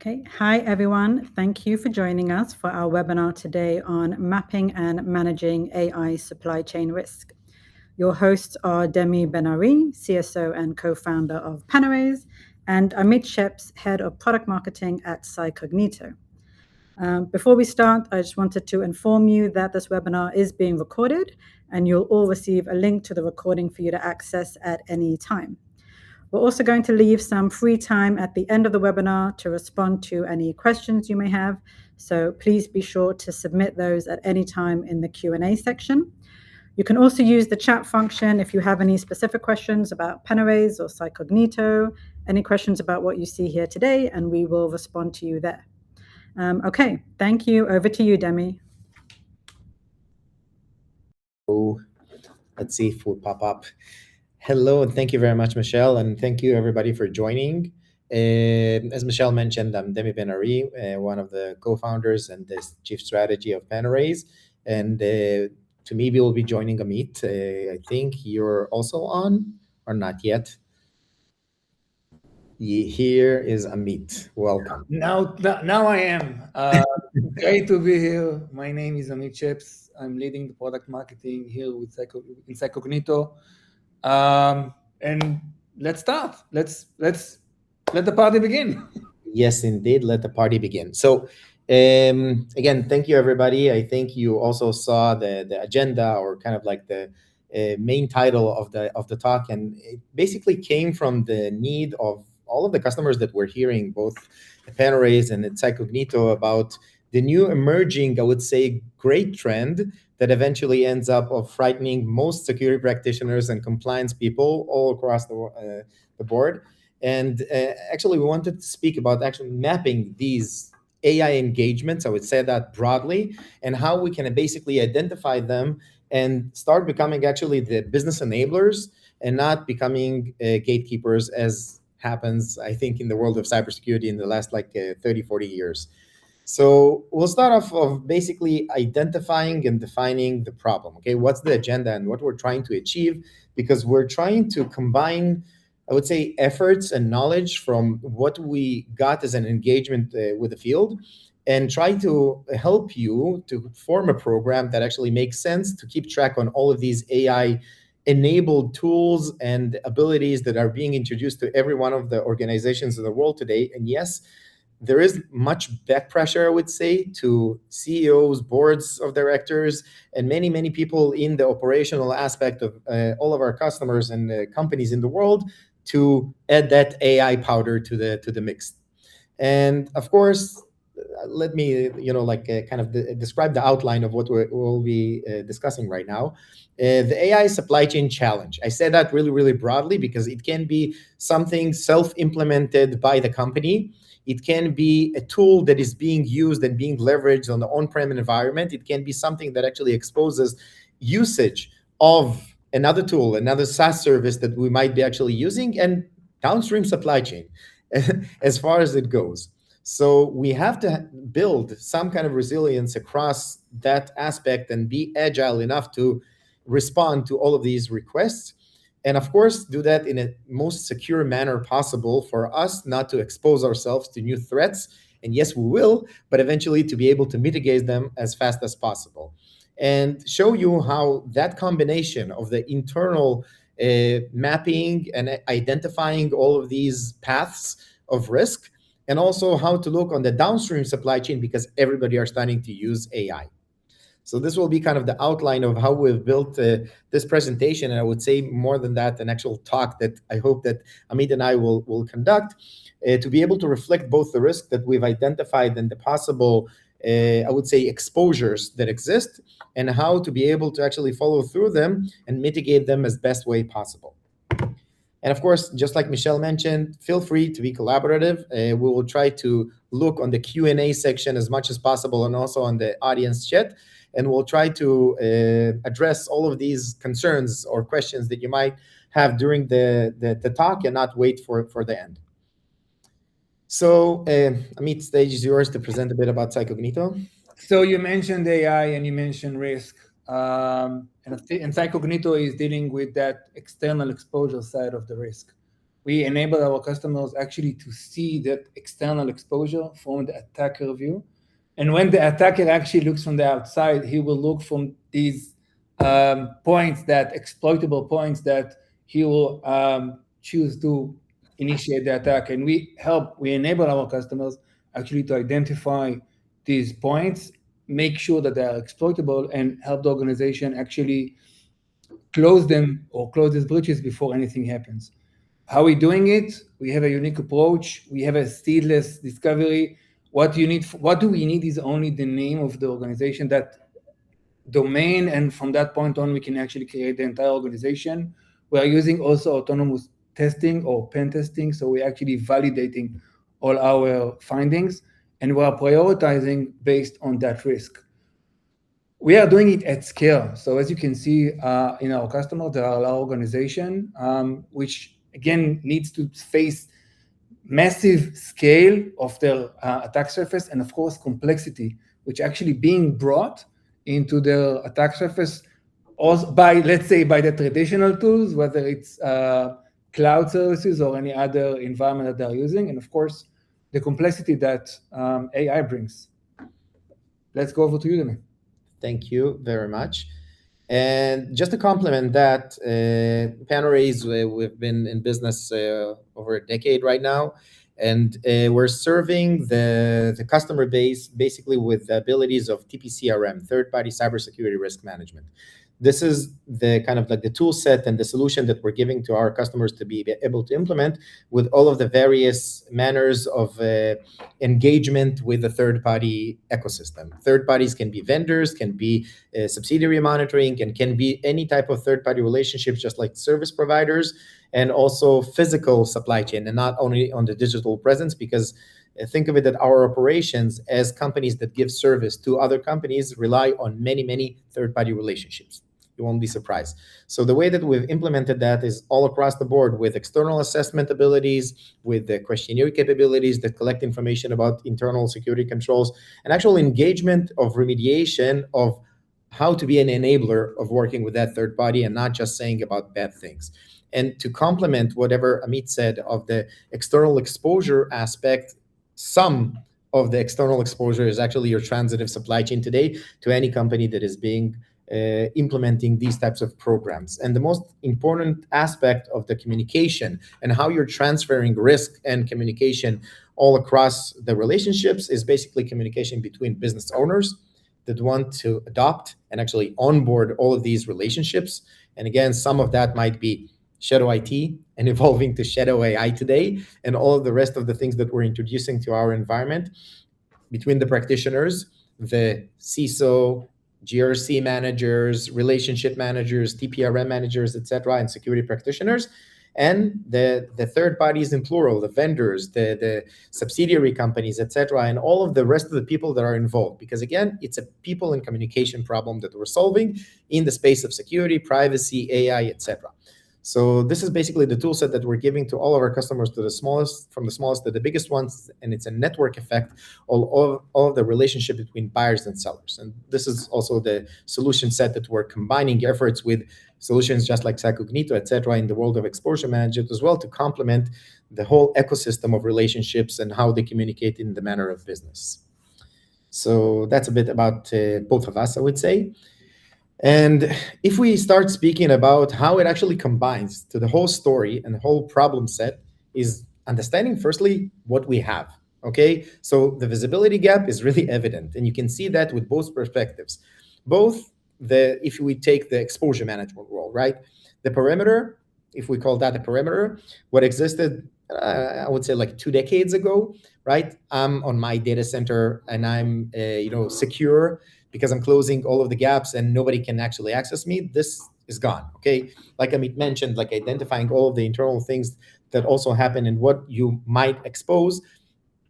Okay. Hi, everyone. Thank you for joining us for our webinar today on mapping and managing AI supply chain risk. Your hosts are Demi Ben-Ari, CSO and co-founder of Panorays, and Amit Sheps, head of product marketing at CyCognito. Before we start, I just wanted to inform you that this webinar is being recorded, and you'll all receive a link to the recording for you to access at any time. We're also going to leave some free time at the end of the webinar to respond to any questions you may have. So please be sure to submit those at any time in the Q&A section. You can also use the chat function if you have any specific questions about Panorays or CyCognito, any questions about what you see here today, and we will respond to you there. Okay, thank you. Over to you, Demi. Let's see if we'll pop up. Hello, and thank you very much, Michelle, and thank you everybody for joining. As Michelle mentioned, I'm Demi Ben-Ari, one of the co-founders and the chief strategy of Panorays, and to me, we will be joining Amit. I think you're also on, or not yet? Here is Amit. Welcome. Now I am. Great to be here. My name is Amit Sheps. I'm leading the product marketing here in CyCognito. And let's start. Let's let the party begin. Yes, indeed. Let the party begin. So again, thank you, everybody. I think you also saw the agenda, or kind of like the main title of the talk, and it basically came from the need of all of the customers that we're hearing, both at Panorays and at CyCognito, about the new emerging, I would say, great trend that eventually ends up of frightening most security practitioners and compliance people all across the board. And actually, we wanted to speak about actually mapping these AI engagements, I would say that broadly, and how we can basically identify them and start becoming actually the business enablers and not becoming gatekeepers, as happens, I think, in the world of cybersecurity in the last 30, 40 years. So we'll start off of basically identifying and defining the problem. Okay, what's the agenda and what we're trying to achieve? Because we're trying to combine, I would say, efforts and knowledge from what we got as an engagement with the field, and try to help you to form a program that actually makes sense to keep track on all of these AI enabled tools and abilities that are being introduced to every one of the organizations in the world today. And yes, there is much back pressure, I would say, to CEOs, boards of directors, and many, many people in the operational aspect of all of our customers and companies in the world to add that AI powder to the mix. And of course, let me kind of describe the outline of what we'll be discussing right now. The AI supply chain challenge. I say that really, really broadly because it can be something self-implemented by the company. It can be a tool that is being used and being leveraged on the on-prem environment. It can be something that actually exposes usage of another tool, another SaaS service that we might be actually using, and downstream supply chain as far as it goes. So we have to build some kind of resilience across that aspect and be agile enough to respond to all of these requests. And of course, do that in a most secure manner possible for us not to expose ourselves to new threats. And yes, we will, but eventually to be able to mitigate them as fast as possible. And show you how that combination of the internal mapping and identifying all of these paths of risk, and also how to look on the downstream supply chain, because everybody are starting to use AI. So this will be kind of the outline of how we've built this presentation. And I would say more than that, an actual talk that I hope that Amit and I will conduct to be able to reflect both the risk that we've identified and the possible, I would say, exposures that exist, and how to be able to actually follow through them and mitigate them as best way possible. And of course, just like Michelle mentioned, feel free to be collaborative. We will try to look on the Q&A section as much as possible, and also on the audience chat. And we'll try to address all of these concerns or questions that you might have during the talk, and not wait for the end. So Amit, stage is yours to present a bit about CyCognito. So you mentioned AI and you mentioned risk. And CyCognito is dealing with that external exposure side of the risk. we enable our customers actually to see that external exposure from the attacker view. And when the attacker actually looks from the outside, he will look from these points, that exploitable points that he will choose to initiate the attack. And we enable our customers actually to identify these points, make sure that they are exploitable, and help the organization actually close them or close these breaches before anything happens. How are we doing it? We have a unique approach. We have a seedless discovery. What do we need is only the name of the organization, that domain, and from that point on, we can actually create the entire organization. We are using also autonomous testing or pen testing, so we're actually validating all our findings, and we are prioritizing based on that risk. We are doing it at scale. So as you can see in our customers, there are our organization, which again needs to face massive scale of their attack surface, and of course complexity, which actually being brought into their attack surface also by, let's say, by the traditional tools, whether it's cloud services or any other environment that they're using, and of course the complexity that AI brings. Let's go over to you, Demi. Thank you very much. And just to complement that, Panorays, we've been in business over a decade right now, and we're serving the customer base basically with the abilities of TPCRM, third-party cybersecurity risk management. This is the kind of like the tool set and the solution that we're giving to our customers to be able to implement with all of the various manners of engagement with the third-party ecosystem. Third parties can be vendors, can be subsidiary monitoring, and can be any type of third-party relationships, just like service providers, and also physical supply chain, and not only on the digital presence, because think of it that our operations as companies that give service to other companies rely on many, many third-party relationships. You won't be surprised. So the way that we've implemented that is all across the board, with external assessment abilities, with the questionnaire capabilities that collect information about internal security controls, and actual engagement of remediation of how to be an enabler of working with that third party and not just saying about bad things. And to complement whatever Amit said of the external exposure aspect, some of the external exposure is actually your transitive supply chain today to any company that is being implementing these types of programs. And the most important aspect of the communication and how you're transferring risk and communication all across the relationships is basically communication between business owners that want to adopt and actually onboard all of these relationships. And again, some of that might be Shadow IT and evolving to Shadow AI today, and all of the rest of the things that we're introducing to our environment between the practitioners, the CISO, GRC managers, relationship managers, TPRM managers, etc., and security practitioners, and the third parties in plural, the vendors, the subsidiary companies, etc., and all of the rest of the people that are involved. Because again, it's a people and communication problem that we're solving in the space of security, privacy, AI, etc. So this is basically the tool set that we're giving to all of our customers, from the smallest to the biggest ones, and it's a network effect, all of the relationship between buyers and sellers. And this is also the solution set that we're combining efforts with solutions just like CyCognito, etc., in the world of exposure management as well, to complement the whole ecosystem of relationships and how they communicate in the manner of business. So that's a bit about both of us, I would say. And if we start speaking about how it actually combines to the whole story and the whole problem set, is understanding firstly what we have. Okay, so the visibility gap is really evident, and you can see that with both perspectives. If we take the exposure management role, right? The perimeter, if we call that a perimeter, what existed, I would say like 2 decades ago, right? I'm on my data center and I'm secure because I'm closing all of the gaps and nobody can actually access me. This is gone, okay? Like Amit mentioned, like identifying all of the internal things that also happen and what you might expose,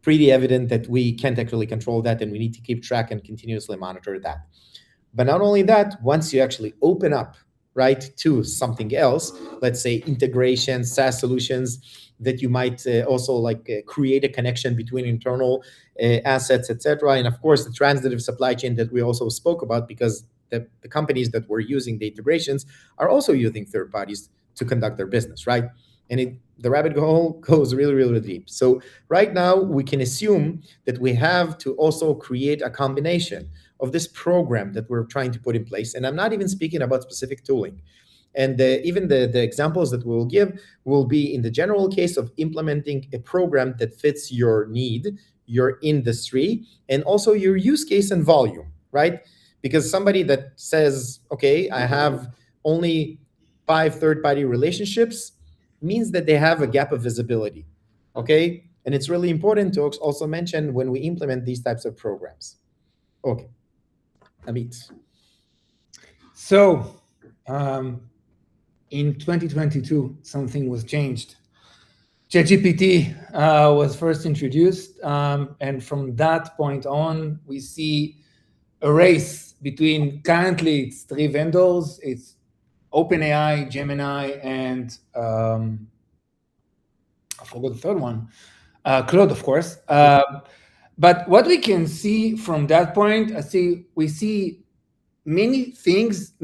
pretty evident that we can't actually control that, and we need to keep track and continuously monitor that. But not only that, once you actually open up, right, to something else, let's say integration, SaaS solutions, that you might also create a connection between internal assets, etc. And of course, the transitive supply chain that we also spoke about, because the companies that were using the integrations are also using third parties to conduct their business, right? And the rabbit hole goes really, really deep. So right now we can assume that we have to also create a combination of this program that we're trying to put in place. And I'm not even speaking about specific tooling. And even the examples that we'll give will be in the general case of implementing a program that fits your need, your industry, and also your use case and volume, right? Because somebody that says, okay, I have only 5 third-party relationships means that they have a gap of visibility, okay? And it's really important to also mention when we implement these types of programs. Okay, Amit. So, in 2022, something was changed. ChatGPT was first introduced, and from that point on, we see a race between, currently it's 3 vendors. It's OpenAI, Gemini, and I forgot the third one, Claude, of course. But what we can see from that point, we see many things,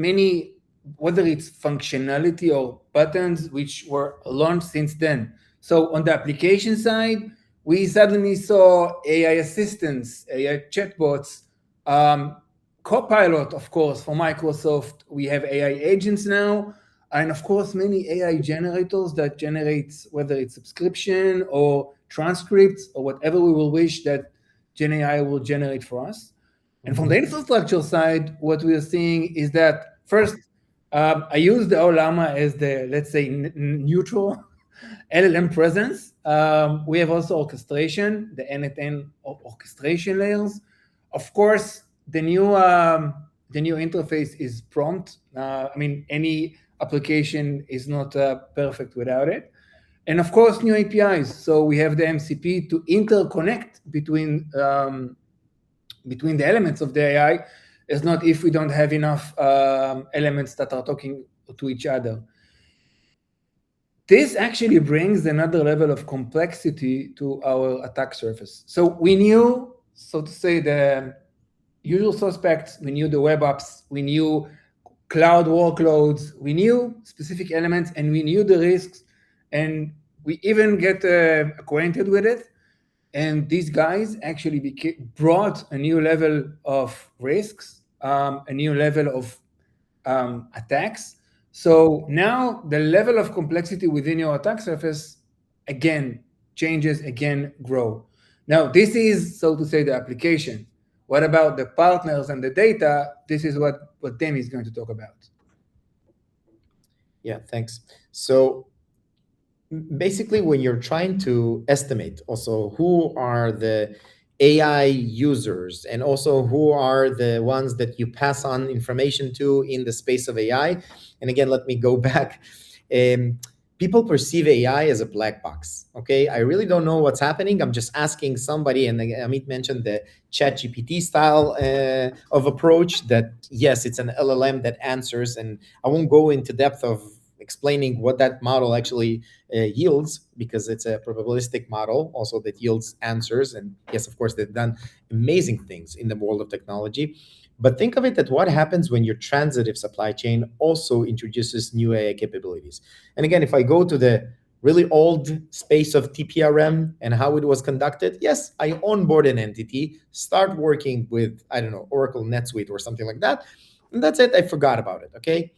whether it's functionality or buttons, which were launched since then. So on the application side, we suddenly saw AI assistants, AI chatbots, Copilot, of course, for Microsoft. We have AI agents now, and of course, many AI generators that generates, whether it's subscription or transcripts or whatever we will wish that Gen AI will generate for us. And from the infrastructure side, what we are seeing is that first, I use the Olama as the, let's say, neutral LLM presence. We have also orchestration, the end-to-end orchestration layers. Of course, the new interface is prompt. Any application is not perfect without it. And of course, new APIs. So we have the MCP to interconnect between the elements of the AI. It's not if we don't have enough elements that are talking to each other. This actually brings another level of complexity to our attack surface. So we knew, so to say, the usual suspects, we knew the web apps, we knew cloud workloads, we knew specific elements, and we knew the risks, and we even get acquainted with it. And these guys actually brought a new level of risks, a new level of attacks. So now the level of complexity within your attack surface, again, changes, again, grow. Now, this is, so to say, the application. What about the partners and the data? This is what Demi is going to talk about. Yeah, thanks. So basically, when you're trying to estimate also who are the AI users and also who are the ones that you pass on information to in the space of AI, and again, let me go back. People perceive AI as a black box. Okay, I really don't know what's happening. I'm just asking somebody, and Amit mentioned the ChatGPT style of approach. That yes, it's an LLM that answers, and I won't go into depth of explaining what that model actually yields, because it's a probabilistic model also that yields answers. And yes, of course, they've done amazing things in the world of technology. But think of it that what happens when your transitive supply chain also introduces new AI capabilities. And again, if I go to the really old space of TPRM and how it was conducted, yes, I onboard an entity, start working with, I don't know, Oracle NetSuite or something like that, and that's it, I forgot about it, okay?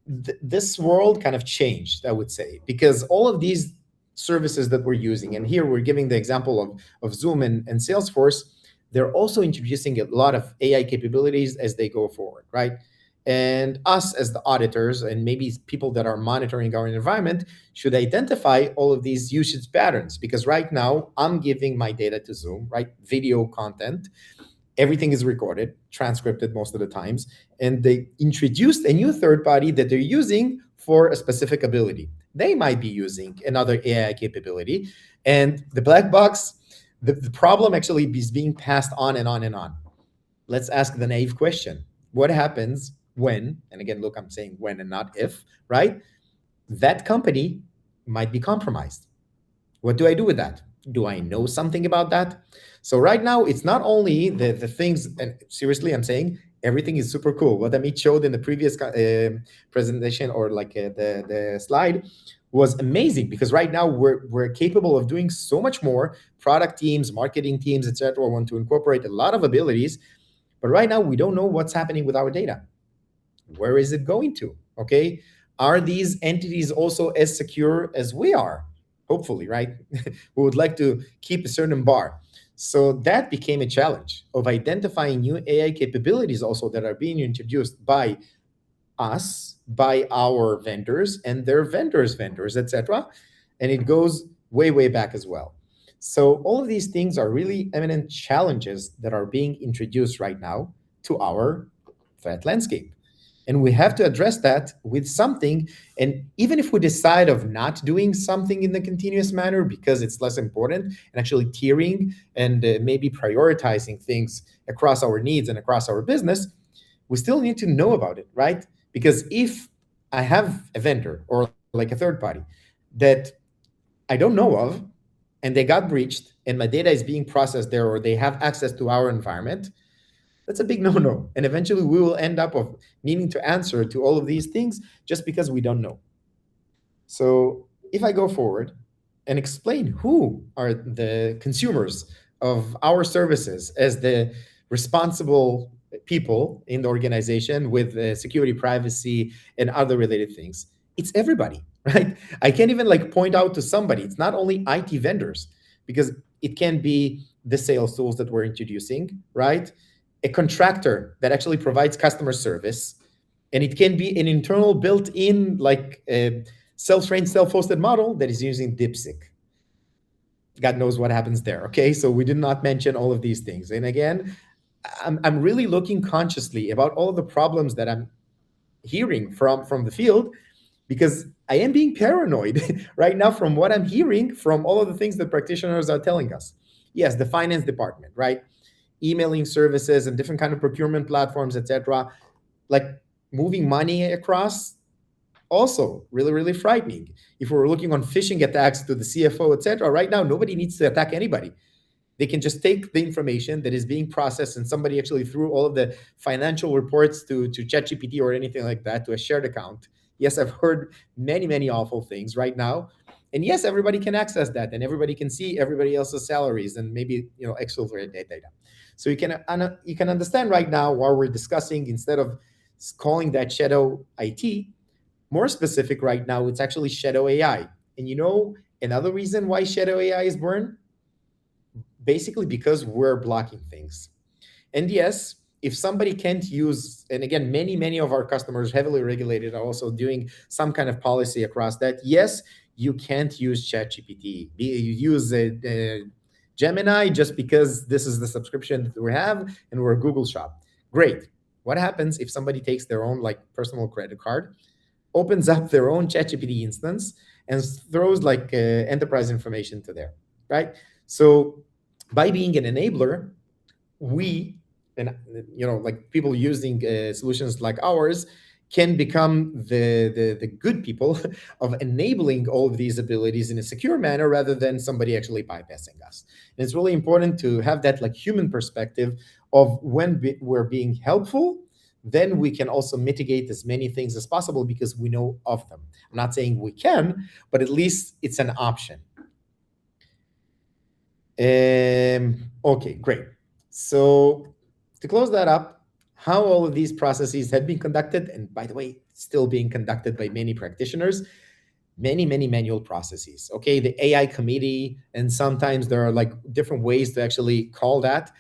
This world kind of changed, I would say, because all of these services that we're using, and here we're giving the example of Zoom and Salesforce, they're also introducing a lot of AI capabilities as they go forward, right? And us as the auditors and maybe people that are monitoring our environment should identify all of these usage patterns, because right now I'm giving my data to Zoom, right? Video content. Everything is recorded, transcribed most of the times, and they introduced a new third party that they're using for a specific ability. They might be using another AI capability, and the black box, the problem actually is being passed on and on and on. Let's ask the naive question. What happens when, and again, look, I'm saying when and not if, right? That company might be compromised. What do I do with that? Do I know something about that? So right now, it's not only the things, and seriously, I'm saying everything is super cool. What Amit showed in the previous presentation or like the slide was amazing, because right now we're capable of doing so much more. Product teams, marketing teams, etc., want to incorporate a lot of abilities, but right now we don't know what's happening with our data. Where is it going to? Okay, are these entities also as secure as we are? Hopefully, right? We would like to keep a certain bar. So that became a challenge of identifying new AI capabilities also that are being introduced by us, by our vendors and their vendors, etc. And it goes way, way back as well. So all of these things are really eminent challenges that are being introduced right now to our threat landscape. And we have to address that with something. And even if we decide of not doing something in the continuous manner because it's less important, and actually tiering and maybe prioritizing things across our needs and across our business, we still need to know about it, right? Because if I have a vendor or like a third party that I don't know of, and they got breached and my data is being processed there, or they have access to our environment, that's a big no-no. And eventually we will end up of needing to answer to all of these things just because we don't know. So if I go forward and explain who are the consumers of our services as the responsible people in the organization with security, privacy, and other related things, it's everybody, right? I can't even like point out to somebody. It's not only IT vendors, because it can be the sales tools that we're introducing, right? A contractor that actually provides customer service, and it can be an internal built-in like self-trained, self-hosted model that is using DeepSeek. God knows what happens there. Okay, so we did not mention all of these things. And again, I'm really looking consciously about all of the problems that I'm hearing from the field, because I am being paranoid right now from what I'm hearing from all of the things that practitioners are telling us. Yes, the finance department, right? Emailing services and different kind of procurement platforms, etc. Like moving money across, also really, really frightening. If we're looking on phishing attacks to the CFO, etc., right now nobody needs to attack anybody. They can just take the information that is being processed, and somebody actually threw all of the financial reports to ChatGPT or anything like that to a shared account. Yes, I've heard many, many awful things right now. And yes, everybody can access that, and everybody can see everybody else's salaries and maybe exfiltrate that data. So you can understand right now while we're discussing, instead of calling that shadow IT, more specific right now, it's actually shadow AI. And another reason why shadow AI is born? Basically because we're blocking things. And yes, if somebody can't use, and again, many of our customers, heavily regulated, are also doing some kind of policy across that. Yes, you can't use ChatGPT. You use Gemini just because this is the subscription that we have and we're a Google shop. Great. What happens if somebody takes their own like personal credit card, opens up their own ChatGPT instance, and throws like enterprise information to there, right? So by being an enabler, we, and like people using solutions like ours, can become the good people of enabling all of these abilities in a secure manner rather than somebody actually bypassing us. And it's really important to have that like human perspective of when we're being helpful, then we can also mitigate as many things as possible because we know of them. I'm not saying we can, but at least it's an option. Okay, great. So to close that up, how all of these processes have been conducted, and by the way, still being conducted by many practitioners, many manual processes. Okay, the AI committee, and sometimes there are like different ways to actually call that.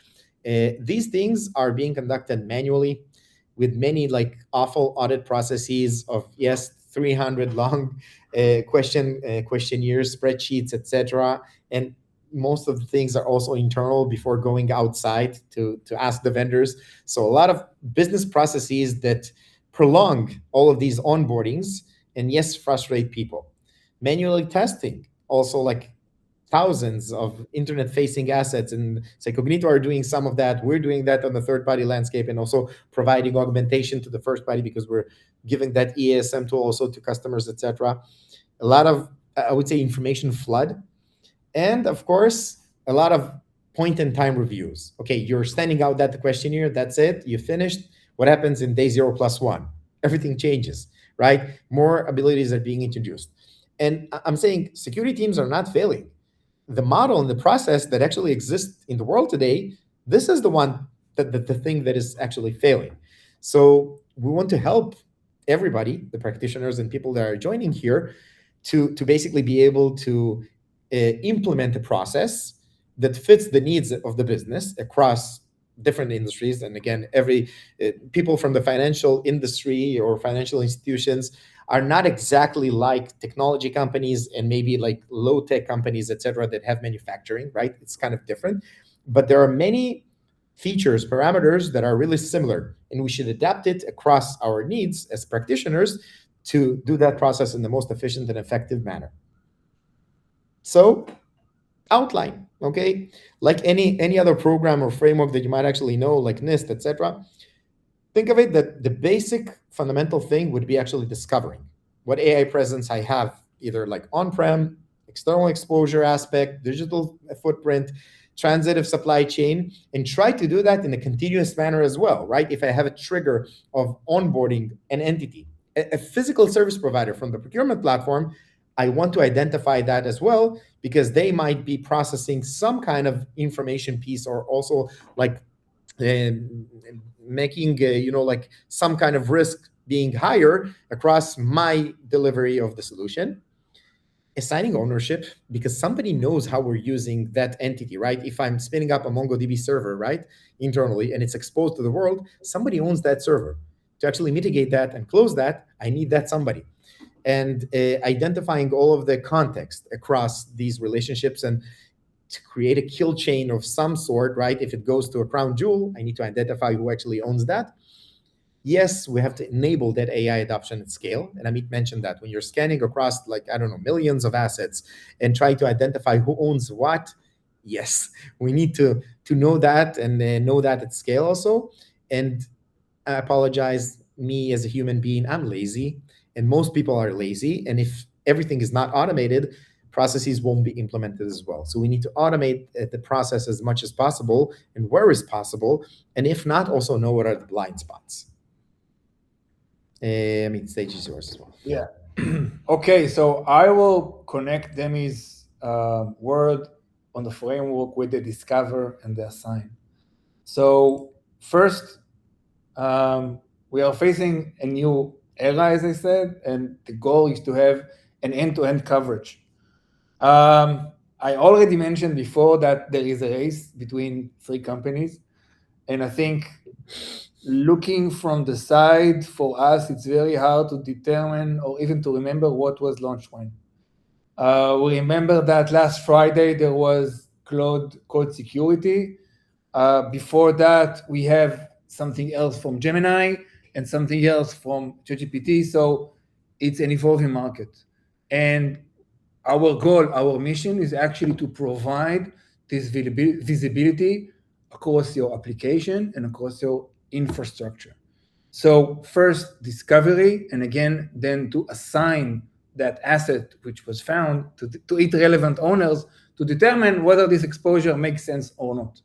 These things are being conducted manually with many like awful audit processes of 300 long questionnaires, spreadsheets, etc. And most of the things are also internal before going outside to ask the vendors. So a lot of business processes that prolong all of these onboardings and frustrate people. Manually testing, also like thousands of internet-facing assets, and CyCognito are doing some of that. We're doing that on the third-party landscape, and also providing augmentation to the first party because we're giving that EASM tool also to customers, etc. A lot of, I would say, information flood. And of course, a lot of point-in-time reviews. Okay, you're sending out that questionnaire, that's it, you finished. What happens in day 0+1? Everything changes, right? More abilities are being introduced. And I'm saying security teams are not failing. The model and the process that actually exists in the world today, this is the one that the thing that is actually failing. So we want to help everybody, the practitioners and people that are joining here, to basically be able to implement a process that fits the needs of the business across different industries. And again, every people from the financial industry or financial institutions are not exactly like technology companies and maybe like low tech companies, etc., that have manufacturing, right? It's kind of different, but there are many features, parameters that are really similar, and we should adapt it across our needs as practitioners to do that process in the most efficient and effective manner. So outline, okay? Like any other program or framework that you might actually know, like NIST, etc. Think of it that the basic fundamental thing would be actually discovering what AI presence I have, either like on-prem, external exposure aspect, digital footprint, transitive supply chain, and try to do that in a continuous manner as well, right? If I have a trigger of onboarding an entity, a physical service provider from the procurement platform, I want to identify that as well, because they might be processing some kind of information piece, or also like making like some kind of risk being higher across my delivery of the solution. Assigning ownership, because somebody knows how we're using that entity, right? If I'm spinning up a MongoDB server, right, internally, and it's exposed to the world, somebody owns that server. To actually mitigate that and close that, I need that somebody. And identifying all of the context across these relationships, and to create a kill chain of some sort, right? If it goes to a crown jewel, I need to identify who actually owns that. Yes, we have to enable that AI adoption at scale. And Amit mentioned that when you're scanning across, like, I don't know, millions of assets and trying to identify who owns what, yes, we need to know that, and know that at scale also. And I apologize, me as a human being, I'm lazy, and most people are lazy. And if everything is not automated, processes won't be implemented as well. So we need to automate the process as much as possible and where is possible. And if not, also know what are the blind spots. Stage is yours as well. Yeah. Okay, so I will connect Demi's word on the framework with the discover and the assign. So first, we are facing a new era, as I said, and the goal is to have an end-to-end coverage. I already mentioned before that there is a race between three companies, and I think looking from the side, for us, it's very hard to determine or even to remember what was launched when. We remember that last Friday there was Cloud Code Security. Before that, we have something else from Gemini and something else from ChatGPT. So it's an evolving market. And our goal, our mission is actually to provide this visibility across your application and across your infrastructure. So first, discovery, and again, then to assign that asset which was found to its relevant owners to determine whether this exposure makes sense or not.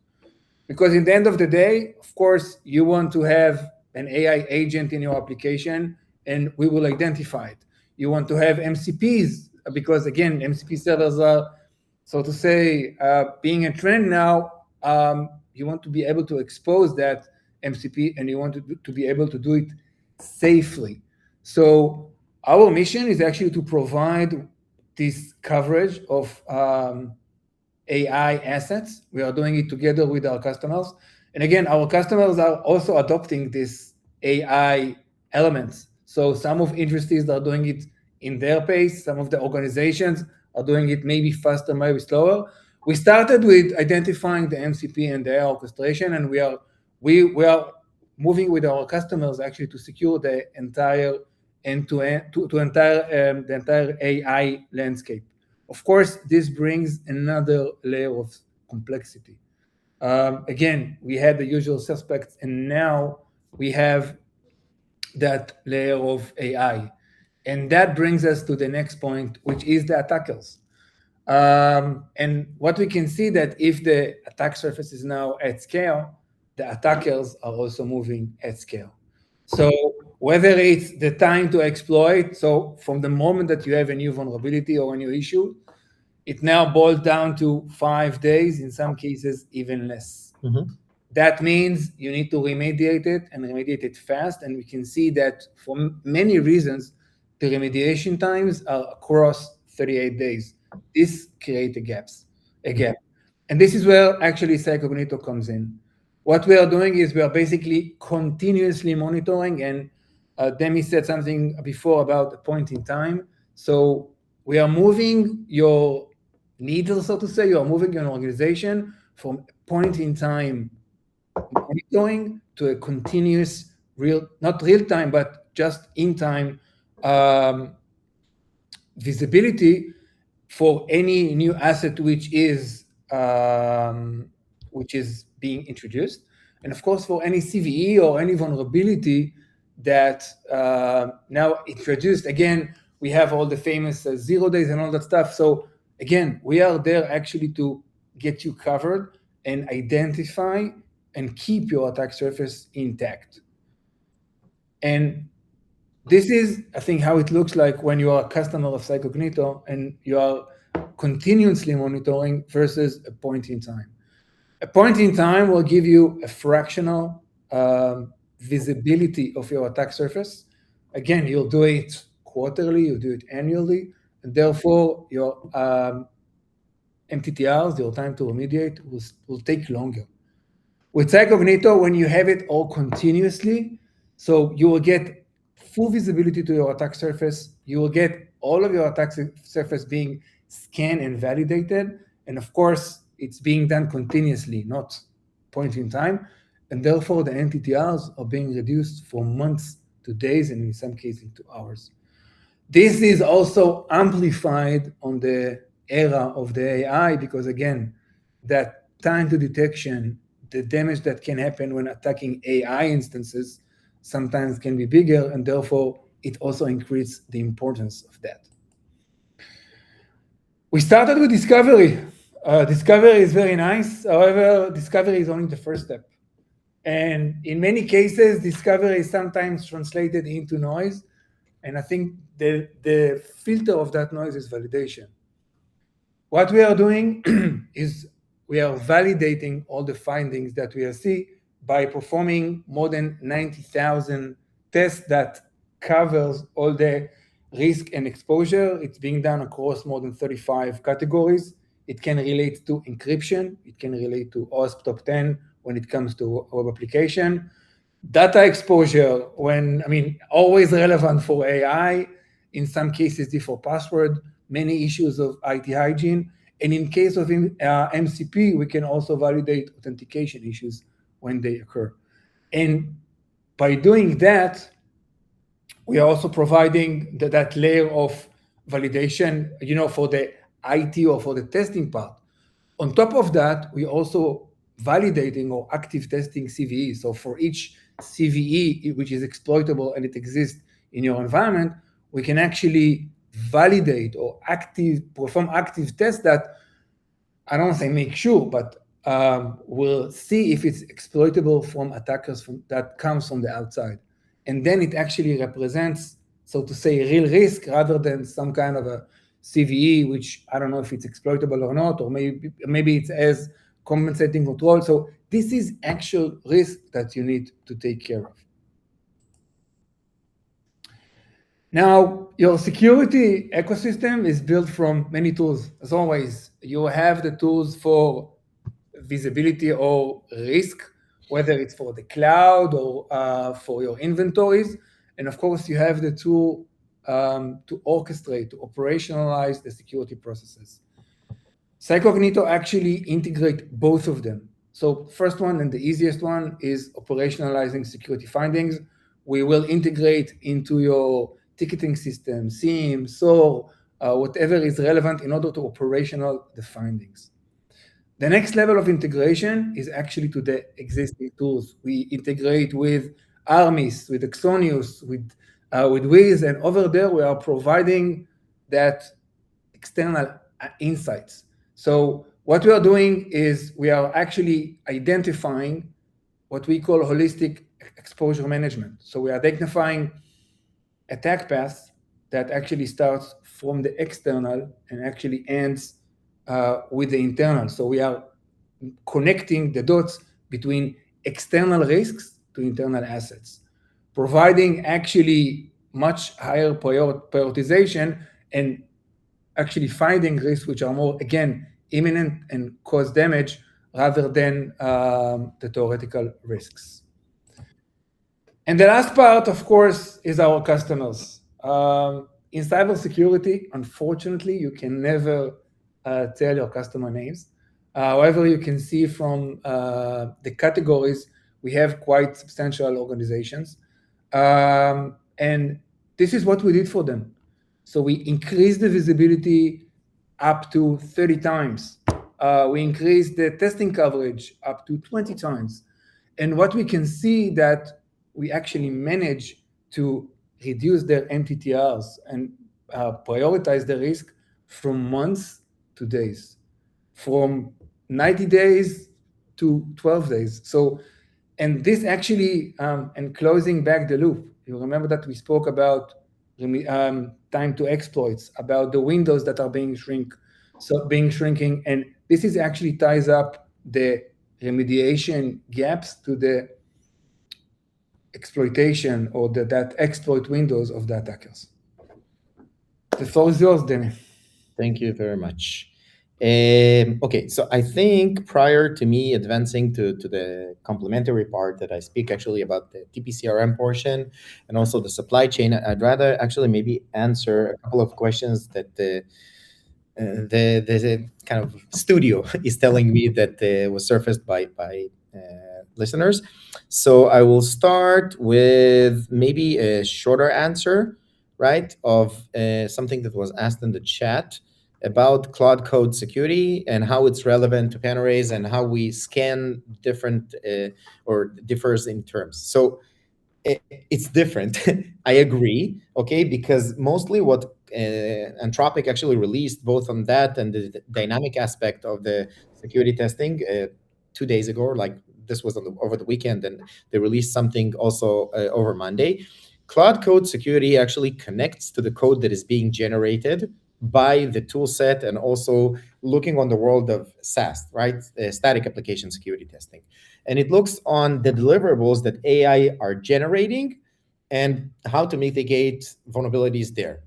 Because in the end of the day, of course, you want to have an AI agent in your application, and we will identify it. You want to have MCPs, because again, MCP servers are, so to say, being a trend now. You want to be able to expose that MCP, and you want to be able to do it safely. So our mission is actually to provide this coverage of AI assets. We are doing it together with our customers. And again, our customers are also adopting these AI elements. So some of industries are doing it in their pace. Some of the organizations are doing it maybe faster, maybe slower. We started with identifying the MCP and the AI orchestration, and we are moving with our customers actually to secure the entire end-to-end, the entire AI landscape. Of course, this brings another layer of complexity. Again, we had the usual suspects, and now we have that layer of AI. And that brings us to the next point, which is the attackers. And what we can see that if the attack surface is now at scale, the attackers are also moving at scale. So whether it's the time to exploit. So from the moment that you have a new vulnerability or a new issue, it now boils down to 5 days, in some cases even less. That means you need to remediate it and remediate it fast. And we can see that for many reasons, the remediation times are across 38 days. This creates a gap. And this is where actually CyCognito comes in. What we are doing is we are basically continuously monitoring, and Demi said something before about a point in time. So we are moving your needle, so to say, you are moving your organization from a point in time monitoring to a continuous not real time, but just in time visibility for any new asset which is being introduced, and of course for any CVE or any vulnerability that now introduced. Again, we have all the famous 0 days and all that stuff. So again, we are there actually to get you covered and identify and keep your attack surface intact. And this is, I think, how it looks like when you are a customer of CyCognito and you are continuously monitoring versus a point in time. A point in time will give you a fractional visibility of your attack surface. Again, you'll do it quarterly, you'll do it annually, and therefore your MTTRs, your time to remediate, will take longer. With CyCognito, when you have it all continuously, so you will get full visibility to your attack surface, you will get all of your attack surface being scanned and validated, and of course, it's being done continuously, not point in time, and therefore the MTTRs are being reduced from months to days, and in some cases to hours. This is also amplified on the era of the AI, because again, that time to detection, the damage that can happen when attacking AI instances sometimes can be bigger, and therefore it also increases the importance of that. We started with discovery. Discovery is very nice. However, discovery is only the first step. And in many cases, discovery is sometimes translated into noise. And I think the filter of that noise is validation. What we are doing is we are validating all the findings that we see by performing more than 90,000 tests that covers all the risk and exposure. It's being done across more than 35 categories. It can relate to encryption. It can relate to OWASP top 10 when it comes to web application. Data exposure, always relevant for AI, in some cases default password, many issues of IT hygiene. And in case of MCP, we can also validate authentication issues when they occur. And by doing that, we are also providing that layer of validation, for the IT or for the testing part. On top of that, we also validating or active testing CVE. So for each CVE which is exploitable and it exists in your environment, we can actually validate or perform active tests that, I don't want to say make sure, but we'll see if it's exploitable from attackers that comes from the outside. And then it actually represents, so to say, real risk rather than some kind of a CVE, which I don't know if it's exploitable or not, or maybe it's as compensating control. So this is actual risk that you need to take care of. Now, your security ecosystem is built from many tools. As always, you have the tools for visibility or risk, whether it's for the cloud or for your inventories. And of course, you have the tool to orchestrate, to operationalize the security processes. CyCognito actually integrate both of them. So first one and the easiest one is operationalizing security findings. We will integrate into your ticketing system, SIEM, SOAR, whatever is relevant in order to operational the findings. The next level of integration is actually to the existing tools. We integrate with Armis, with Exonius, with Wiz, and over there we are providing that external insights. So what we are doing is we are actually identifying what we call holistic exposure management. So we are identifying attack paths that actually starts from the external and actually ends with the internal. So we are connecting the dots between external risks to internal assets, providing actually much higher prioritization and actually finding risks which are more, again, imminent and cause damage rather than the theoretical risks. And the last part, of course, is our customers. In cybersecurity, unfortunately, you can never tell your customer names. However, you can see from the categories, we have quite substantial organizations. And this is what we did for them. So we increased the visibility up to 30 times. We increased the testing coverage up to 20 times. And what we can see that we actually manage to reduce their MTTRs and prioritize the risk from months to days, from 90 days to 12 days. So, and this actually, and closing back the loop, you remember that we spoke about time to exploits, about the windows that are being shrinking, and this is actually ties up the remediation gaps to the exploitation or that exploit windows of the attackers. The floor is yours, Demi. Thank you very much. Okay, so I think prior to me advancing to the complementary part that I speak actually about the TPCRM portion and also the supply chain, I'd rather actually maybe answer a couple of questions that the kind of studio is telling me that was surfaced by listeners. So I will start with maybe a shorter answer, right, of something that was asked in the chat about Cloud Code security and how it's relevant to Panorays and how we scan different or differs in terms. So it's different. I agree, okay, because mostly what Anthropic actually released both on that and the dynamic aspect of the security testing 2 days ago, like this was over the weekend, and they released something also over Monday. Cloud Code security actually connects to the code that is being generated by the tool set and also looking on the world of SAST, right? Static application security testing. And it looks on the deliverables that AI are generating and how to mitigate vulnerabilities there.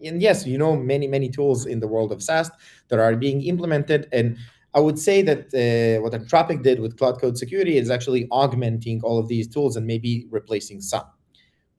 And yes, many tools in the world of SAST that are being implemented. And I would say that what Anthropic did with Cloud Code security is actually augmenting all of these tools and maybe replacing some.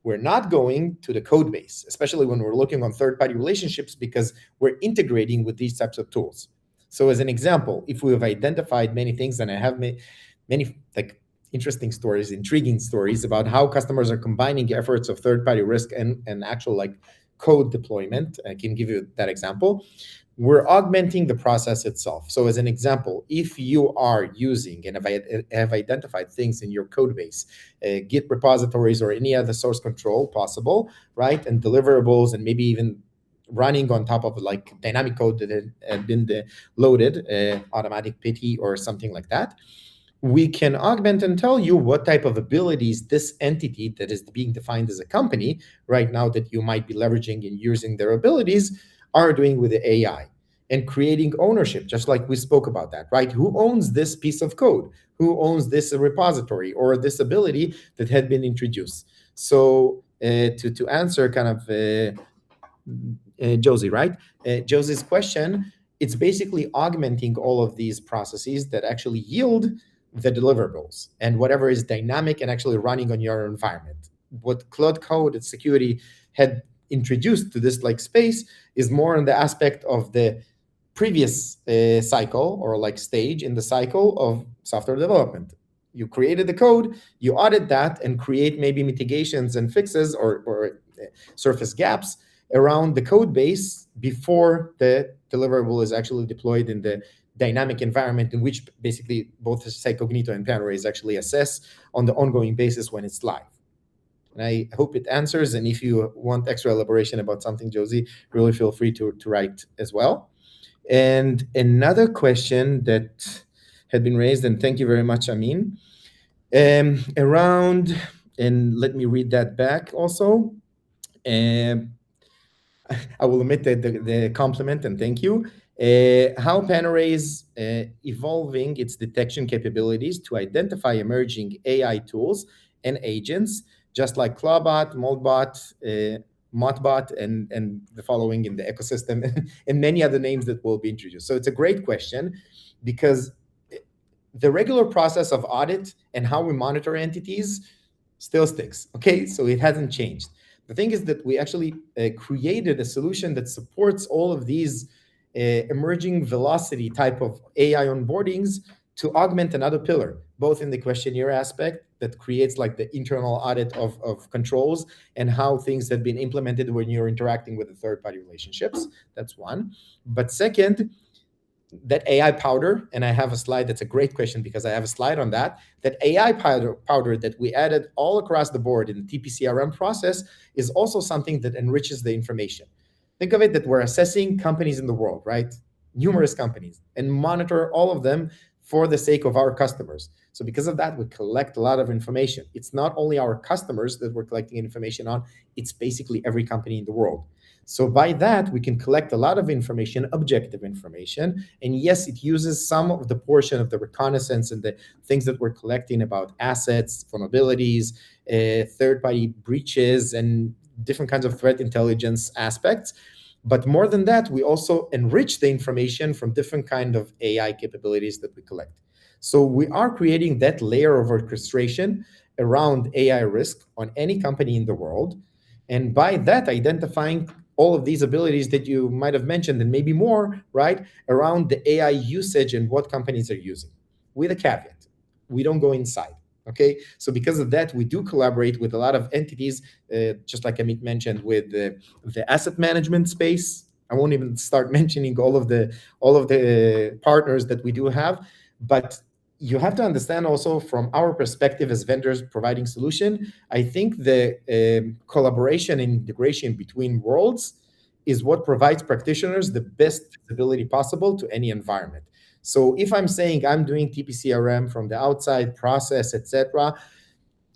We're not going to the code base, especially when we're looking on third-party relationships, because we're integrating with these types of tools. So as an example, if we have identified many things, and I have many like interesting stories, intriguing stories about how customers are combining efforts of third-party risk and actual like code deployment. I can give you that example. We're augmenting the process itself. So as an example, if you are using and have identified things in your code base, Git repositories or any other source control possible, right? And deliverables and maybe even running on top of like dynamic code that had been loaded, automatic pity or something like that, we can augment and tell you what type of abilities this entity that is being defined as a company right now that you might be leveraging and using their abilities are doing with the AI, and creating ownership, just like we spoke about that, right? Who owns this piece of code? Who owns this repository or this ability that had been introduced? So to answer kind of Josie, right? Josie's question, it's basically augmenting all of these processes that actually yield the deliverables and whatever is dynamic and actually running on your environment. What Cloud Code and security had introduced to this like space is more in the aspect of the previous cycle or like stage in the cycle of software development. You created the code, you audit that and create maybe mitigations and fixes or surface gaps around the code base before the deliverable is actually deployed in the dynamic environment, in which basically both CyCognito and Panorays actually assess on the ongoing basis when it's live. And I hope it answers. And if you want extra elaboration about something, Josie, really feel free to write as well. And another question that had been raised, and thank you very much, Amin, Around, and let me read that back also. I will omit the compliment and thank you. How Panorays evolving its detection capabilities to identify emerging AI tools and agents, just like Clawbot, Moldbot, Motbot, and the following in the ecosystem, and many other names that will be introduced. So it's a great question, because the regular process of audit and how we monitor entities still sticks. Okay, so it hasn't changed. The thing is that we actually created a solution that supports all of these emerging velocity type of AI onboardings to augment another pillar, both in the questionnaire aspect that creates like the internal audit of controls and how things have been implemented when you're interacting with the third-party relationships. That's one. But second, that AI powder, and I have a slide, that's a great question because I have a slide on that AI powder that we added all across the board in the TPCRM process is also something that enriches the information. Think of it that we're assessing companies in the world, right? Numerous companies, and monitor all of them for the sake of our customers. So because of that, we collect a lot of information. It's not only our customers that we're collecting information on, it's basically every company in the world. So by that, we can collect a lot of information, objective information. And yes, it uses some of the portion of the reconnaissance and the things that we're collecting about assets, vulnerabilities, third-party breaches, and different kinds of threat intelligence aspects. But more than that, we also enrich the information from different kind of AI capabilities that we collect. So we are creating that layer of orchestration around AI risk on any company in the world. And by that, identifying all of these abilities that you might have mentioned and maybe more, right, around the AI usage and what companies are using. With a caveat, we don't go inside. Okay, so because of that, we do collaborate with a lot of entities, just like Amit mentioned, with the asset management space. I won't even start mentioning all of the partners that we do have, but you have to understand also from our perspective as vendors providing solution, I think the collaboration and integration between worlds is what provides practitioners the best visibility possible to any environment. So if I'm saying I'm doing TPCRM from the outside process, etc.,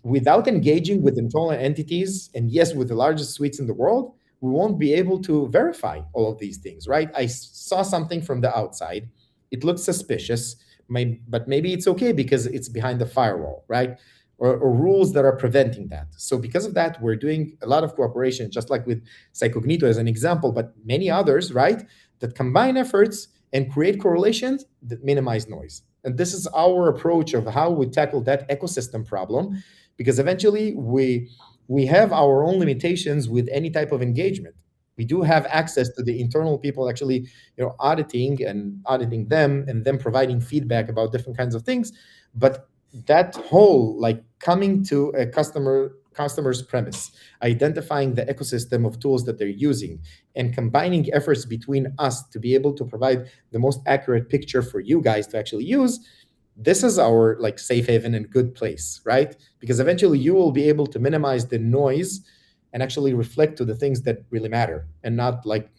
without engaging with internal entities, and yes, with the largest suites in the world, we won't be able to verify all of these things, right? I saw something from the outside. It looks suspicious, but maybe it's okay because it's behind the firewall, right? Or rules that are preventing that. So because of that, we're doing a lot of cooperation, just like with CyCognito as an example, but many others, right? That combine efforts and create correlations that minimize noise. And this is our approach of how we tackle that ecosystem problem, because eventually we have our own limitations with any type of engagement. We do have access to the internal people actually, auditing them and them providing feedback about different kinds of things. But that whole, like coming to a customer's premise, identifying the ecosystem of tools that they're using, and combining efforts between us to be able to provide the most accurate picture for you guys to actually use, this is our like safe haven and good place, right? Because eventually you will be able to minimize the noise and actually reflect to the things that really matter, and not like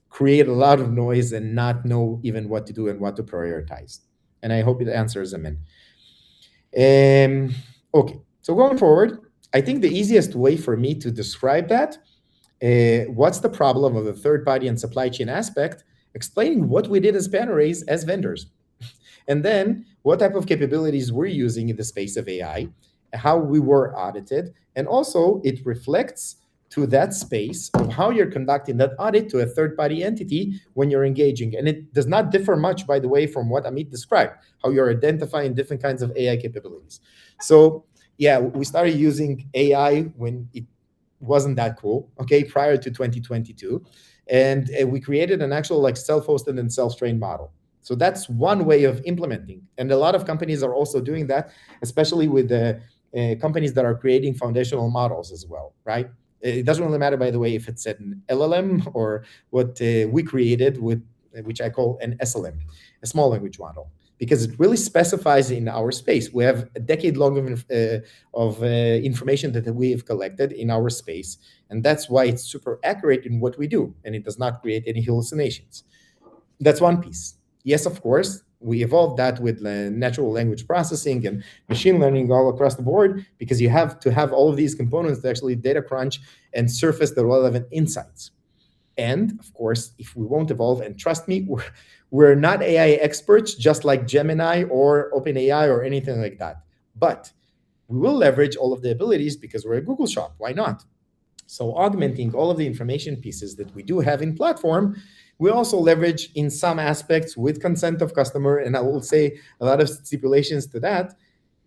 create a lot of noise and not know even what to do and what to prioritize. And I hope it answers them in. Okay, so going forward, I think the easiest way for me to describe that, what's the problem of the third party and supply chain aspect, explaining what we did as Panorays as vendors. And then what type of capabilities we're using in the space of AI, how we were audited, and also it reflects to that space of how you're conducting that audit to a third-party entity when you're engaging. And it does not differ much, by the way, from what Amit described, how you're identifying different kinds of AI capabilities. So yeah, we started using AI when it wasn't that cool, okay, prior to 2022. And we created an actual like self-hosted and self-trained model. So that's one way of implementing. And a lot of companies are also doing that, especially with the companies that are creating foundational models as well, right? It doesn't really matter, by the way, if it's an LLM or what we created with, which I call an SLM, a small language model, because it really specifies in our space. We have a decade long of information that we have collected in our space. And that's why it's super accurate in what we do. And it does not create any hallucinations. That's one piece. Yes, of course, We evolved that with natural language processing and machine learning all across the board, because you have to have all of these components to actually data crunch and surface the relevant insights. And of course, if we won't evolve, and trust me, we're not AI experts, just like Gemini or OpenAI or anything like that. But we will leverage all of the abilities because we're a Google shop. Why not? So augmenting all of the information pieces that we do have in platform, we also leverage in some aspects with consent of customer, and I will say a lot of stipulations to that.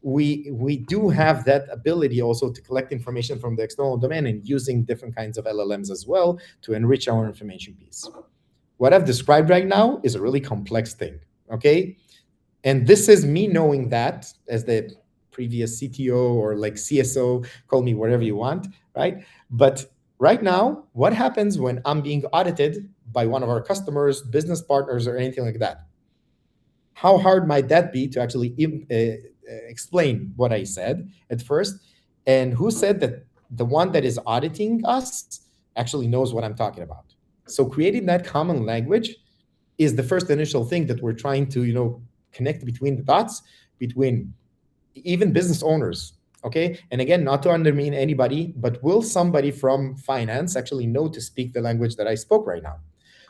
We do have that ability also to collect information from the external domain and using different kinds of LLMs as well to enrich our information piece. What I've described right now is a really complex thing, okay? And this is me knowing that as the previous CTO or like CSO, call me whatever you want, right? But right now, what happens when I'm being audited by one of our customers, business partners, or anything like that? How hard might that be to actually explain what I said at first? And who said that the one that is auditing us actually knows what I'm talking about? So creating that common language is the first initial thing that we're trying to, connect between the dots between even business owners. Okay. And again, not to undermine anybody, but will somebody from finance actually know to speak the language that I spoke right now?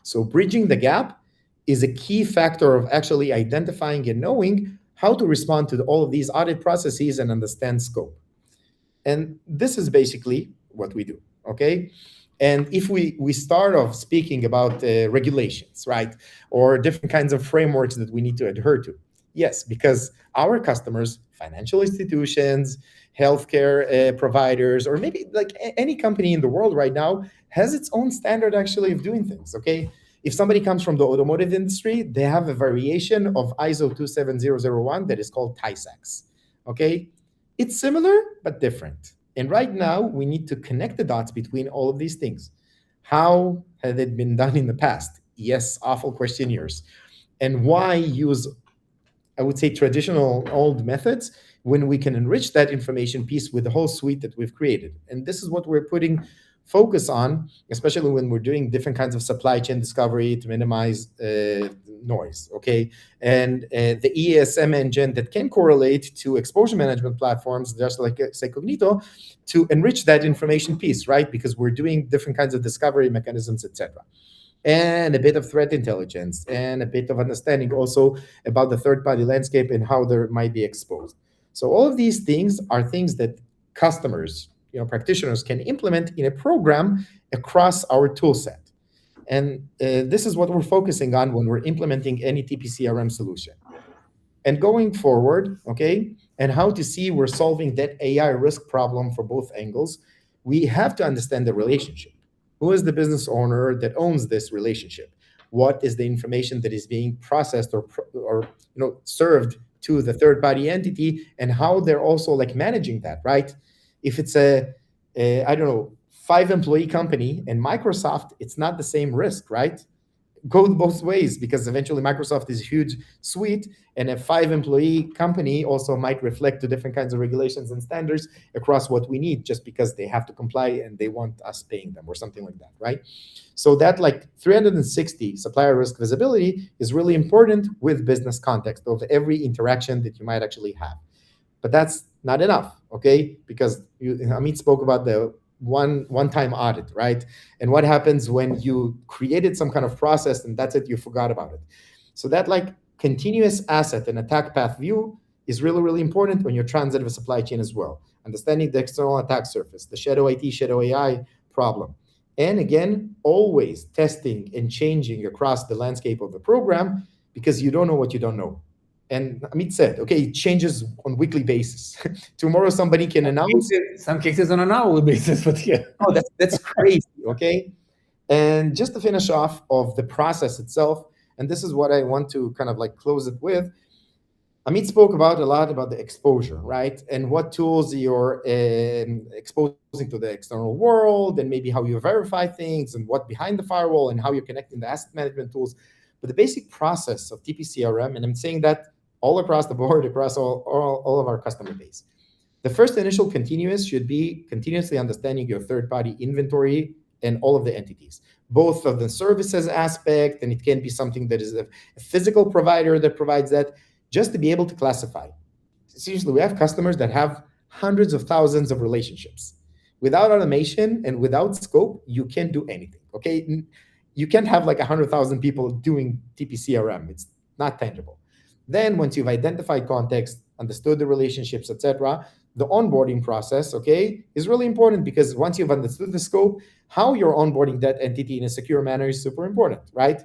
So bridging the gap is a key factor of actually identifying and knowing how to respond to all of these audit processes and understand scope. And this is basically what we do, okay? And if we start off speaking about regulations, right, or different kinds of frameworks that we need to adhere to, yes, because our customers, financial institutions, healthcare providers, or maybe like any company in the world right now has its own standard actually of doing things, okay? If somebody comes from the automotive industry, they have a variation of ISO 27001 that is called TISAX, okay? It's similar, but different. And right now, we need to connect the dots between all of these things. How had it been done in the past? Yes, awful questionnaires. And why use, I would say, traditional old methods when we can enrich that information piece with the whole suite that we've created? And this is what we're putting focus on, especially when we're doing different kinds of supply chain discovery to minimize noise, okay? And the ESM engine that can correlate to exposure management platforms, just like CyCognito, to enrich that information piece, right? Because we're doing different kinds of discovery mechanisms, etc. And a bit of threat intelligence and a bit of understanding also about the third-party landscape and how they might be exposed. So all of these things are things that customers, practitioners can implement in a program across our tool set. And this is what we're focusing on when we're implementing any TPCRM solution. And going forward, okay, and how to see we're solving that AI risk problem for both angles, we have to understand the relationship. Who is the business owner that owns this relationship? What is the information that is being processed or served to the third-party entity, and how they're also like managing that, right? If it's a 5-employee company and Microsoft, it's not the same risk, right? Go both ways, because eventually Microsoft is a huge suite, and a 5-employee company also might reflect to different kinds of regulations and standards across what we need, just because they have to comply and they want us paying them or something like that, right? So that like 360 supplier risk visibility is really important with business context of every interaction that you might actually have. But that's not enough, okay? Because Amit spoke about the one-time audit, right? And what happens when you created some kind of process and that's it, you forgot about it. So that like continuous asset and attack path view is really, really important when you're transitive supply chain as well. Understanding the external attack surface, the shadow IT, shadow AI problem. And again, always testing and changing across the landscape of the program, because you don't know what you don't know. And Amit said, okay, it changes on weekly basis. Tomorrow somebody can announce. Some cases on an hourly basis, but yeah. Oh, that's crazy, okay? And just to finish off of the process itself, and this is what I want to kind of like close it with, Amit spoke a lot about the exposure, right? And what tools you're exposing to the external world, and maybe how you verify things, and what behind the firewall, and how you're connecting the asset management tools. But the basic process of TPCRM, and I'm saying that all across the board, across all of our customer base. The first initial continuous should be continuously understanding your third-party inventory and all of the entities, both of the services aspect, and it can be something that is a physical provider that provides that, just to be able to classify. Seriously, we have customers that have hundreds of thousands of relationships. Without automation and without scope, you can't do anything, okay? You can't have like 100,000 people doing TPCRM. It's not tangible. Then once you've identified context, understood the relationships, etc., the onboarding process, okay, is really important, because once you've understood the scope, how you're onboarding that entity in a secure manner is super important, right?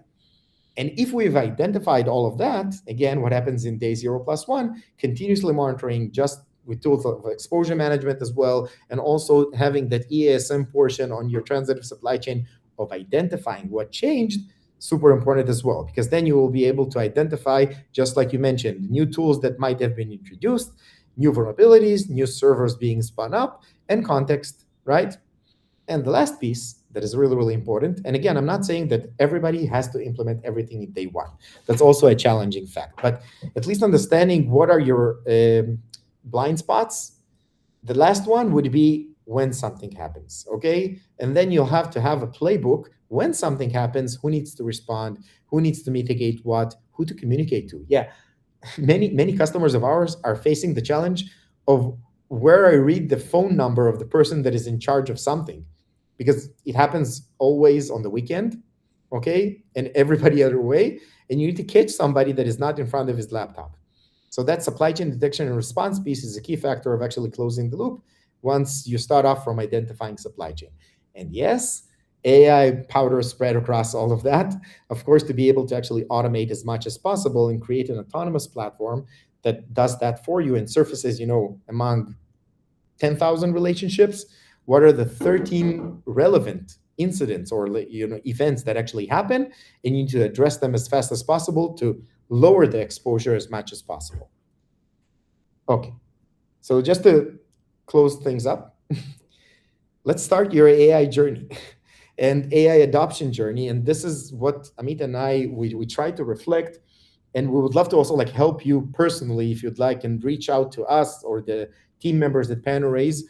And if we've identified all of that, again, what happens in day 0+1, continuously monitoring just with tools of exposure management as well, and also having that EASM portion on your transitive supply chain of identifying what changed, super important as well, because then you will be able to identify, just like you mentioned, new tools that might have been introduced, new vulnerabilities, new servers being spun up, and context, right? And the last piece that is really, really important, and again, I'm not saying that everybody has to implement everything in day one. That's also a challenging fact, but at least understanding what are your blind spots. The last one would be when something happens, okay? And then you'll have to have a playbook when something happens, who needs to respond, who needs to mitigate what, who to communicate to. Yeah, many customers of ours are facing the challenge of where I read the phone number of the person that is in charge of something, because it happens always on the weekend, okay? And everybody other way, and you need to catch somebody that is not in front of his laptop. So that supply chain detection and response piece is a key factor of actually closing the loop once you start off from identifying supply chain. And yes, AI powder spread across all of that, of course, to be able to actually automate as much as possible and create an autonomous platform that does that for you and surfaces, among 10,000 relationships, what are the 13 relevant incidents or events that actually happen, and you need to address them as fast as possible to lower the exposure as much as possible. Okay, so just to close things up, let's start your AI journey and AI adoption journey. And this is what Amit and I, we try to reflect, and we would love to also help you personally, if you'd like, and reach out to us or the team members at Panorays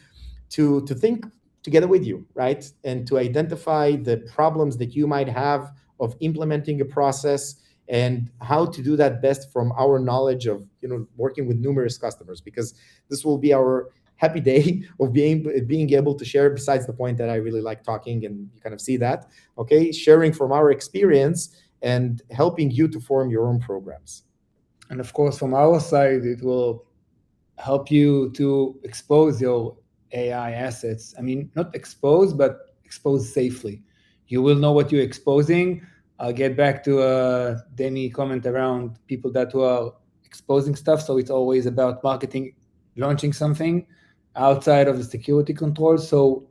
to think together with you, right? And to identify the problems that you might have of implementing a process and how to do that best from our knowledge of working with numerous customers, because this will be our happy day of being able to share, besides the point that I really like talking, and you kind of see that, okay? Sharing from our experience and helping you to form your own programs. And of course, from our side, it will help you to expose your AI assets. I mean, not expose, but expose safely. You will know what you're exposing. I'll get back to Demi comment around people that who are exposing stuff. So it's always about marketing, launching something outside of the security control. So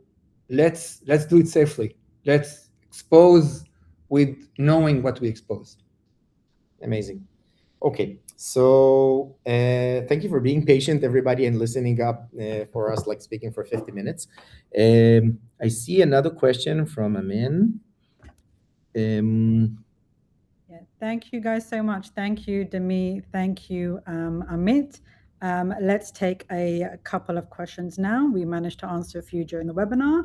let's do it safely. Let's expose with knowing what we expose. Amazing. Okay, so thank you for being patient, everybody, and listening up for us, speaking for 50 minutes. I see another question from Amin. Yeah, thank you guys so much. Thank you, Demi. Thank you, Amit. Let's take a couple of questions now. We managed to answer a few during the webinar.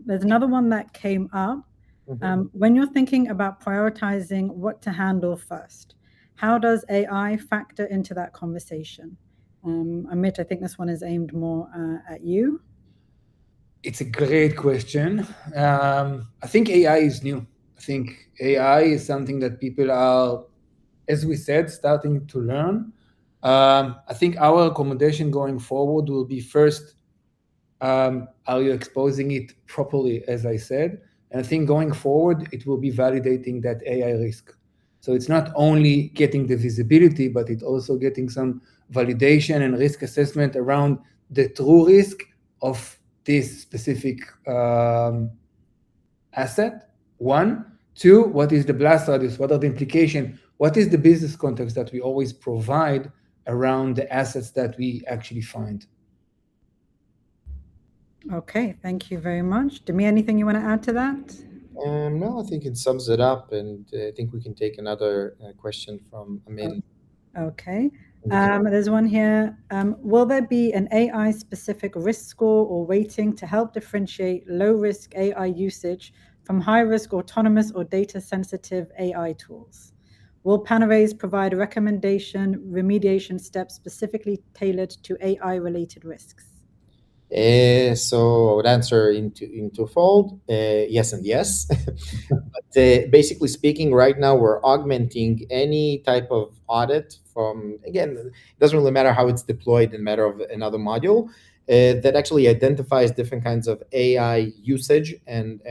There's another one that came up. When you're thinking about prioritizing what to handle first, how does AI factor into that conversation? Amit, I think this one is aimed more at you. It's a great question. I think AI is new. I think AI is something that people are, as we said, starting to learn. I think our recommendation going forward will be first, are you exposing it properly, as I said? And I think going forward, it will be validating that AI risk. So it's not only getting the visibility, but it's also getting some validation and risk assessment around the true risk of this specific asset. 1, 2, what is the blast radius? What are the implications? What is the business context that we always provide around the assets that we actually find? Okay, thank you very much. Demi, anything you want to add to that? No, I think it sums it up, and I think we can take another question from Amin. Okay. There's one here. Will there be an AI-specific risk score or rating to help differentiate low-risk AI usage from high-risk autonomous or data-sensitive AI tools? Will Panorays provide a remediation steps specifically tailored to AI-related risks? So I would answer into fold, yes and yes. But basically speaking, right now we're augmenting any type of audit from, again, it doesn't really matter how it's deployed in matter of another module, that actually identifies different kinds of AI usage and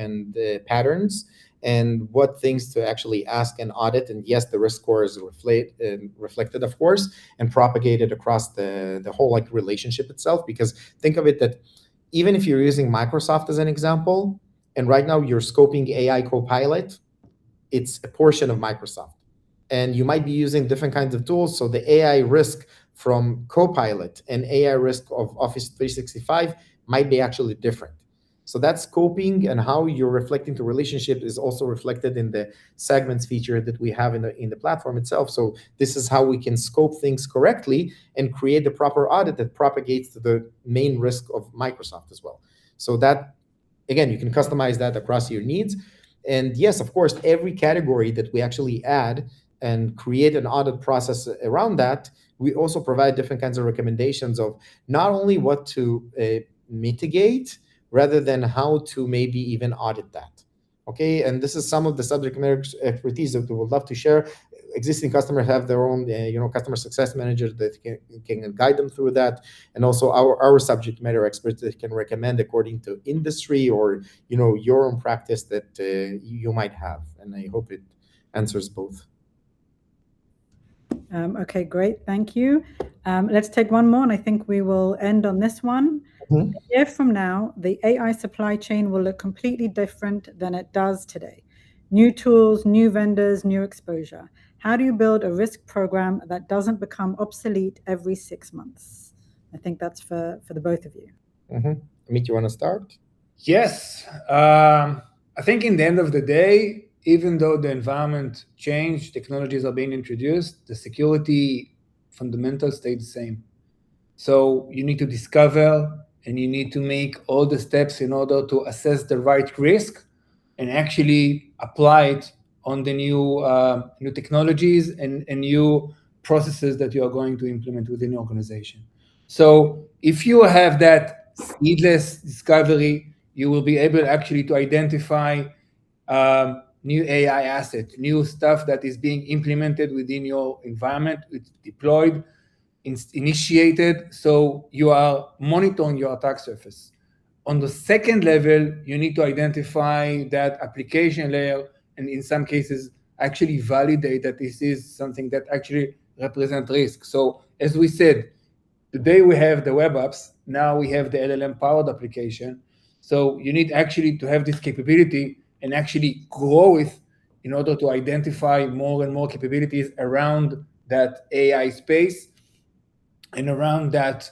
patterns, and what things to actually ask and audit. And yes, the risk score is reflected, of course, and propagated across the whole like relationship itself. Because think of it that even if you're using Microsoft as an example, and right now you're scoping AI Copilot, it's a portion of Microsoft. And you might be using different kinds of tools. So the AI risk from Copilot and AI risk of Office 365 might be actually different. So that scoping and how you're reflecting the relationship is also reflected in the segments feature that we have in the platform itself. So this is how we can scope things correctly and create the proper audit that propagates to the main risk of Microsoft as well. So that, again, you can customize that across your needs. And yes, of course, every category that we actually add and create an audit process around that, we also provide different kinds of recommendations of not only what to mitigate, rather than how to maybe even audit that. Okay, and this is some of the subject matter expertise that we would love to share. Existing customers have their own, customer success managers that can guide them through that, and also our subject matter experts that can recommend according to industry or your own practice that you might have. And I hope it answers both. Okay, great. Thank you. Let's take one more, and I think we will end on this one. Mm-hmm. A year from now, the AI supply chain will look completely different than it does today. New tools, new vendors, new exposure. How do you build a risk program that doesn't become obsolete every 6 months? I think that's for the both of you. Mm-hmm. Amit, you want to start? Yes. I think in the end of the day, even though the environment changed, technologies are being introduced, the security fundamentals stay the same. So you need to discover and you need to make all the steps in order to assess the right risk and actually apply it on the new technologies and new processes that you are going to implement within the organization. So if you have that seedless discovery, you will be able actually to identify new AI assets, new stuff that is being implemented within your environment, it's deployed, initiated, so you are monitoring your attack surface. On the second level, you need to identify that application layer, and in some cases, actually validate that this is something that actually represents risk. So as we said, today we have the web apps, now we have the LLM-powered application. So you need actually to have this capability and actually grow it in order to identify more and more capabilities around that AI space and around that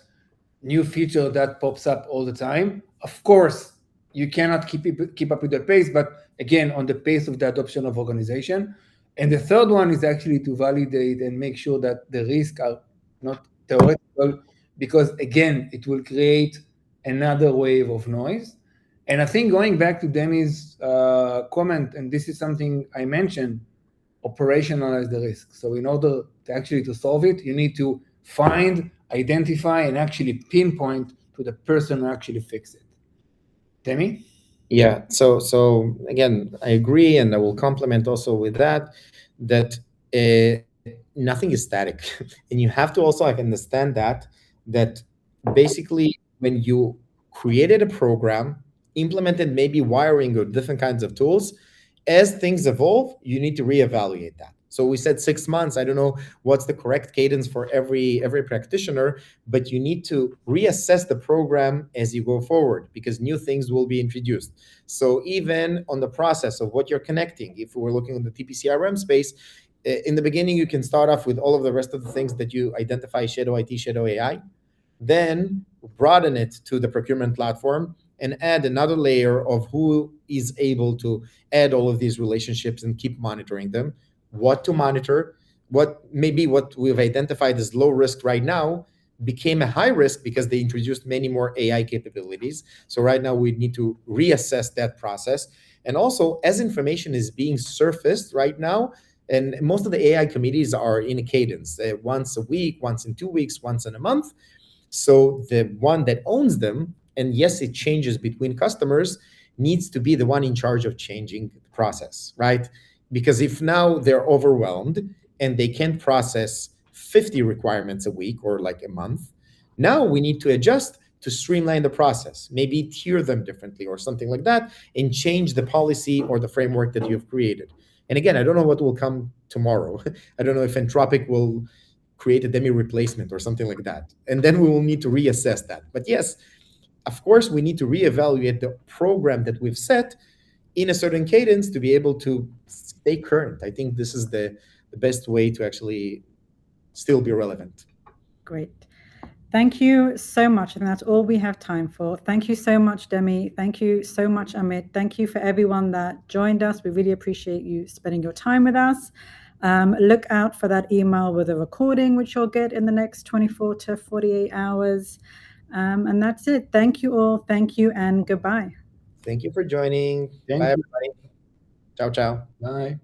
new feature that pops up all the time. Of course, you cannot keep up with the pace, but again, on the pace of the adoption of organization. And the third one is actually to validate and make sure that the risks are not theoretical, because again, it will create another wave of noise. And I think going back to Demi's comment, and this is something I mentioned, operationalize the risk. So in order to actually to solve it, you need to find, identify, and actually pinpoint to the person who actually fix it. Demi? Yeah. So again, I agree, and I will complement also with that nothing is static, and you have to also understand that basically when you created a program, implemented maybe wiring or different kinds of tools, as things evolve, you need to reevaluate that. So we said 6 months. I don't know what's the correct cadence for every practitioner, but you need to reassess the program as you go forward, because new things will be introduced. So even on the process of what you're connecting, if we're looking at the TPCRM space, in the beginning, you can start off with all of the rest of the things that you identify, Shadow IT, Shadow AI, then broaden it to the procurement platform and add another layer of who is able to add all of these relationships and keep monitoring them, what to monitor, what we've identified as low risk right now became a high risk because they introduced many more AI capabilities. So right now we need to reassess that process. And also, as information is being surfaced right now, and most of the AI committees are in a cadence, once a week, once in 2 weeks, once in a month. So the one that owns them, and yes, it changes between customers, needs to be the one in charge of changing the process, right? Because if now they're overwhelmed and they can't process 50 requirements a week or like a month, now we need to adjust to streamline the process, maybe tier them differently or something like that, and change the policy or the framework that you've created. And again, I don't know what will come tomorrow. I don't know if Anthropic will create a demi replacement or something like that. And then we will need to reassess that. But yes, of course, we need to reevaluate the program that we've set in a certain cadence to be able to stay current. I think this is the best way to actually still be relevant. Great. Thank you so much. And that's all we have time for. Thank you so much, Demi. Thank you so much, Amit. Thank you for everyone that joined us. We really appreciate you spending your time with us. Look out for that email with a recording, which you'll get in the next 24 to 48 hours. And that's it. Thank you all. Thank you and goodbye. Thank you for joining. Thank Bye, you. everybody. Ciao, ciao. Bye.